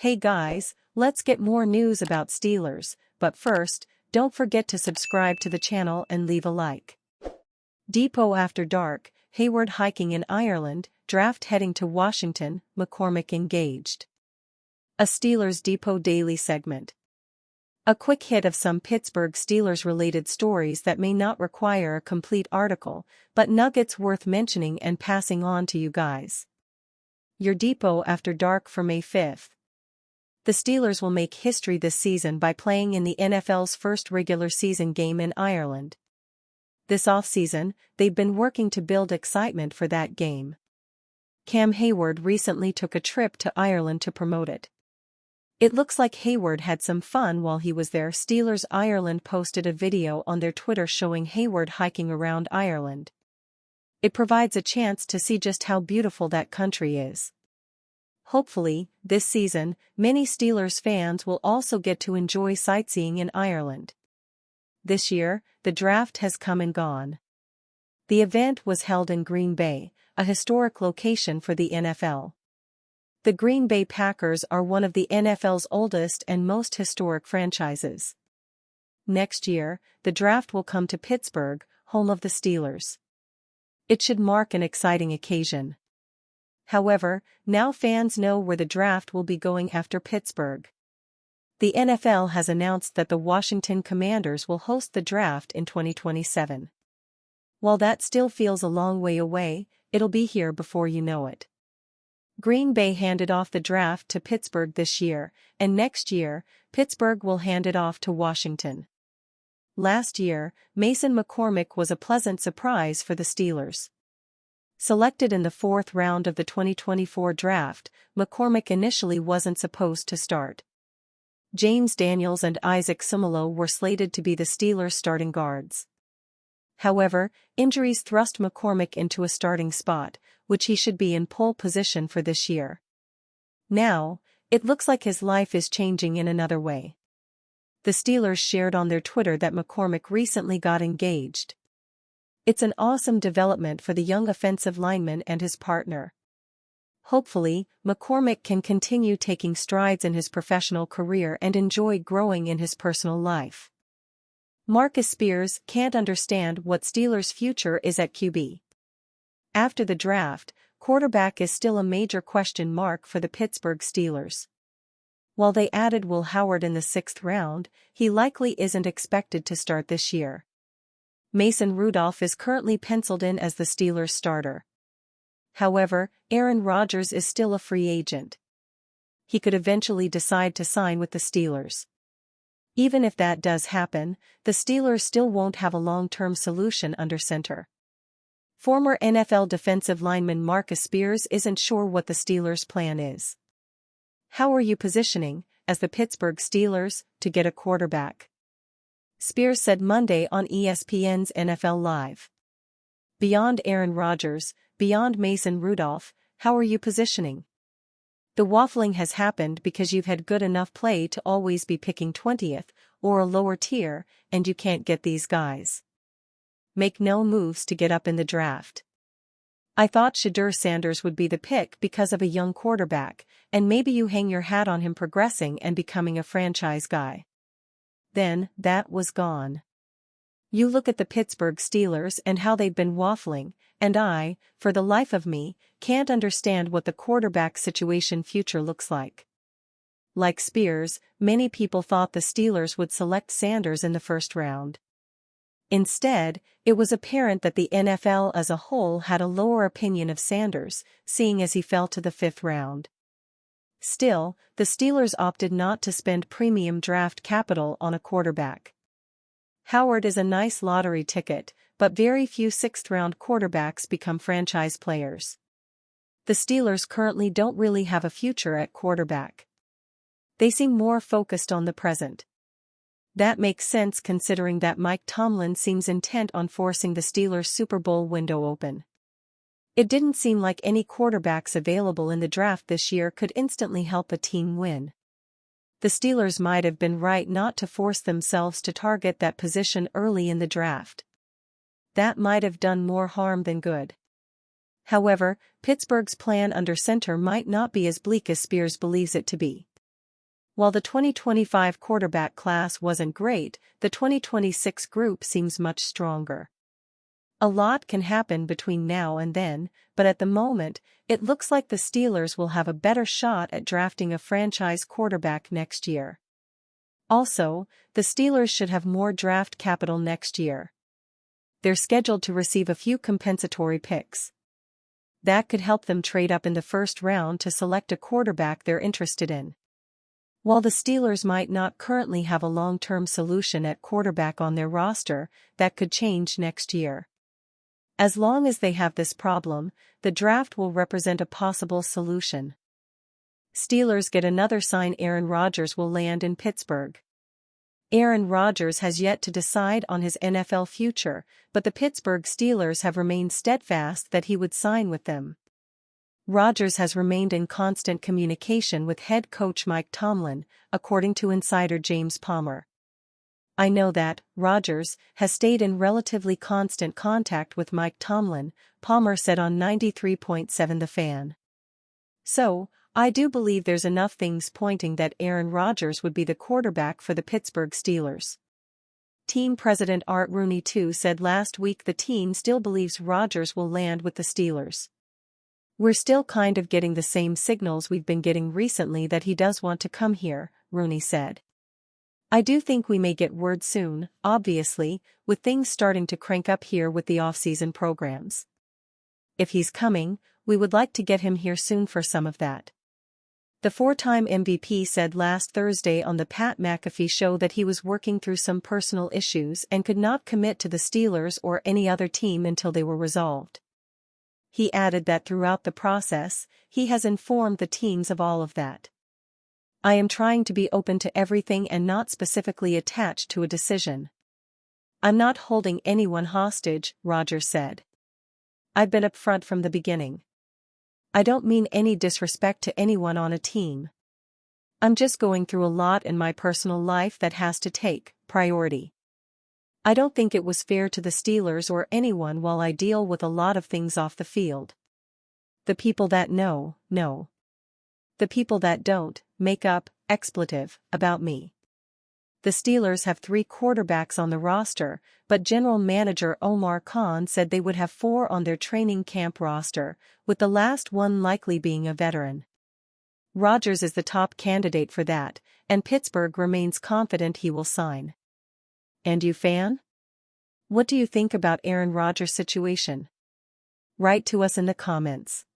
Hey guys, let's get more news about Steelers, but first, don't forget to subscribe to the channel and leave a like. Depot after dark, Hayward hiking in Ireland, draft heading to Washington, McCormick engaged. A Steelers Depot daily segment. A quick hit of some Pittsburgh Steelers-related stories that may not require a complete article, but nuggets worth mentioning and passing on to you guys. Your Depot after dark for May 5th. The Steelers will make history this season by playing in the NFL's first regular season game in Ireland. This offseason, they've been working to build excitement for that game. Cam Hayward recently took a trip to Ireland to promote it. It looks like Hayward had some fun while he was there. Steelers Ireland posted a video on their Twitter showing Hayward hiking around Ireland. It provides a chance to see just how beautiful that country is. Hopefully, this season, many Steelers fans will also get to enjoy sightseeing in Ireland. This year, the draft has come and gone. The event was held in Green Bay, a historic location for the NFL. The Green Bay Packers are one of the NFL's oldest and most historic franchises. Next year, the draft will come to Pittsburgh, home of the Steelers. It should mark an exciting occasion. However, now fans know where the draft will be going after Pittsburgh. The NFL has announced that the Washington Commanders will host the draft in 2027. While that still feels a long way away, it'll be here before you know it. Green Bay handed off the draft to Pittsburgh this year, and next year, Pittsburgh will hand it off to Washington. Last year, Mason McCormick was a pleasant surprise for the Steelers. Selected in the fourth round of the 2024 draft, McCormick initially wasn't supposed to start. James Daniels and Isaac Seumalo were slated to be the Steelers' starting guards. However, injuries thrust McCormick into a starting spot, which he should be in pole position for this year. Now, it looks like his life is changing in another way. The Steelers shared on their Twitter that McCormick recently got engaged. It's an awesome development for the young offensive lineman and his partner. Hopefully, McCormick can continue taking strides in his professional career and enjoy growing in his personal life. Marcus Spears can't understand what Steelers' future is at QB. After the draft, quarterback is still a major question mark for the Pittsburgh Steelers. While they added Will Howard in the 6th round, he likely isn't expected to start this year. Mason Rudolph is currently penciled in as the Steelers' starter. However, Aaron Rodgers is still a free agent. He could eventually decide to sign with the Steelers. Even if that does happen, the Steelers still won't have a long-term solution under center. Former NFL defensive lineman Marcus Spears isn't sure what the Steelers' plan is. How are you positioning, as the Pittsburgh Steelers, to get a quarterback? Spears said Monday on ESPN's NFL Live. Beyond Aaron Rodgers, beyond Mason Rudolph, how are you positioning? The waffling has happened because you've had good enough play to always be picking 20th, or a lower tier, and you can't get these guys. Make no moves to get up in the draft. I thought Shedeur Sanders would be the pick because of a young quarterback, and maybe you hang your hat on him progressing and becoming a franchise guy. Then, that was gone. You look at the Pittsburgh Steelers and how they've been waffling, and I, for the life of me, can't understand what the quarterback situation future looks like. Like Spears, many people thought the Steelers would select Sanders in the 1st round. Instead, it was apparent that the NFL as a whole had a lower opinion of Sanders, seeing as he fell to the 5th round. Still, the Steelers opted not to spend premium draft capital on a quarterback. Howard is a nice lottery ticket, but very few 6th-round quarterbacks become franchise players. The Steelers currently don't really have a future at quarterback. They seem more focused on the present. That makes sense considering that Mike Tomlin seems intent on forcing the Steelers' Super Bowl window open. It didn't seem like any quarterbacks available in the draft this year could instantly help a team win. The Steelers might have been right not to force themselves to target that position early in the draft. That might have done more harm than good. However, Pittsburgh's plan under center might not be as bleak as Spears believes it to be. While the 2025 quarterback class wasn't great, the 2026 group seems much stronger. A lot can happen between now and then, but at the moment, it looks like the Steelers will have a better shot at drafting a franchise quarterback next year. Also, the Steelers should have more draft capital next year. They're scheduled to receive a few compensatory picks. That could help them trade up in the first round to select a quarterback they're interested in. While the Steelers might not currently have a long-term solution at quarterback on their roster, that could change next year. As long as they have this problem, the draft will represent a possible solution. Steelers get another sign: Aaron Rodgers will land in Pittsburgh. Aaron Rodgers has yet to decide on his NFL future, but the Pittsburgh Steelers have remained steadfast that he would sign with them. Rodgers has remained in constant communication with head coach Mike Tomlin, according to insider James Palmer. "I know that Rodgers has stayed in relatively constant contact with Mike Tomlin," Palmer said on 93.7 The Fan. "So, I do believe there's enough things pointing that Aaron Rodgers would be the quarterback for the Pittsburgh Steelers." Team president Art Rooney too said last week the team still believes Rodgers will land with the Steelers. "We're still kind of getting the same signals we've been getting recently that he does want to come here," Rooney said. "I do think we may get word soon, obviously, with things starting to crank up here with the off-season programs. If he's coming, we would like to get him here soon for some of that." The four-time MVP said last Thursday on the Pat McAfee show that he was working through some personal issues and could not commit to the Steelers or any other team until they were resolved. He added that throughout the process, he has informed the teams of all of that. "I am trying to be open to everything and not specifically attached to a decision. I'm not holding anyone hostage," Rodgers said. "I've been upfront from the beginning. I don't mean any disrespect to anyone on a team. I'm just going through a lot in my personal life that has to take priority. I don't think it was fair to the Steelers or anyone while I deal with a lot of things off the field. The people that know. The people that don't, make up, expletive, about me." The Steelers have 3 quarterbacks on the roster, but general manager Omar Khan said they would have 4 on their training camp roster, with the last one likely being a veteran. Rodgers is the top candidate for that, and Pittsburgh remains confident he will sign. And you, fan? What do you think about Aaron Rodgers' situation? Write to us in the comments.